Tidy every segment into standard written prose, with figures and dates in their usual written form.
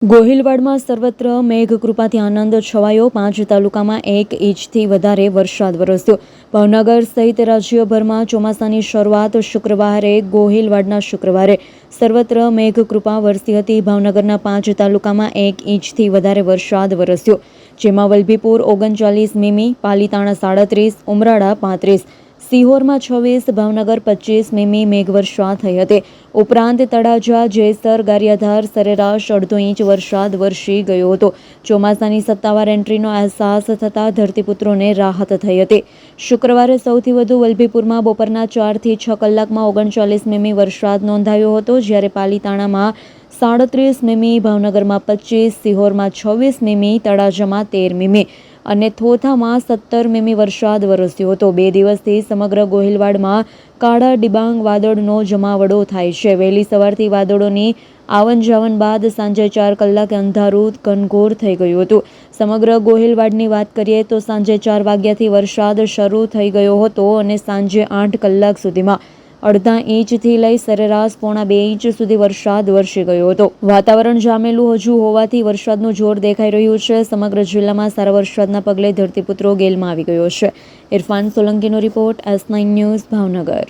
ગોહિલવાડમાં સર્વત્ર મેઘકૃપાથી આનંદ છવાયો। 5 તાલુકામાં 1 ઇંચથી વધારે વરસાદ વરસ્યો। ભાવનગર સહિત રાજ્યભરમાં ચોમાસાની શરૂઆત શુક્રવારે ગોહિલવાડના શુક્રવારે સર્વત્ર મેઘકૃપા વરસી હતી। ભાવનગરના 5 તાલુકામાં 1 ઇંચથી વધારે વરસાદ વરસ્યો, જેમાં વલભીપુર 39 મીમી, પાલીતાણા 37, ઉમરાળા 35, સિહોરમાં 26, ભાવનગર 25 મીમી મેઘવર્ષા થઈ હતી। ઉપરાંત તળાજા, જેસર, ગારિયાધાર સરેરાશ 1.5 ઇંચ વરસાદ વરસી ગયો હતો। ચોમાસાની સત્તાવાર એન્ટ્રીનો અહેસાસ થતાં ધરતીપુત્રોને રાહત થઈ હતી। શુક્રવારે સૌથી વધુ વલભીપુરમાં બપોરના 4 થી 6 કલાકમાં 39 મીમી વરસાદ નોંધાયો હતો, જ્યારે પાલીતાણામાં 37 મીમી, ભાવનગરમાં 25, સિહોરમાં 26 મીમી, તળાજામાં 13 મીમી અને થોથામાં 17 મીમી વરસાદ વરસ્યો હતો। 2 દિવસથી સમગ્ર ગોહિલવાડમાં કાળા ડિબાંગ વાદળનો જમાવડો થાય છે। વહેલી સવારથી વાદળોની આવન જાવન બાદ સાંજે 4 કલાકે અંધારું ઘનઘોર થઈ ગયું હતું। સમગ્ર ગોહિલવાડની વાત કરીએ તો સાંજે 4 વાગ્યાથી વરસાદ શરૂ થઈ ગયો હતો અને સાંજે 8 કલાક સુધીમાં 1/2 ઇંચથી લઈ સરેરાશ 1.25 ઇંચ સુધી વરસાદ વરસી ગયો હતો। વાતાવરણ જામેલું હજુ હોવાથી વરસાદનું જોર દેખાઈ રહ્યું છે। સમગ્ર જિલ્લામાં સારા વરસાદના પગલે ધરતીપુત્રો ગેલમાં આવી ગયો છે। ઇરફાન સોલંકીનો રિપોર્ટ, S9 ન્યૂઝ, ભાવનગર।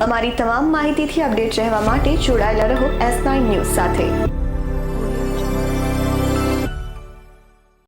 અમારી તમામ માહિતીથી અપડેટ રહેવા માટે જોડાયેલા રહો S9 ન્યૂઝ સાથે।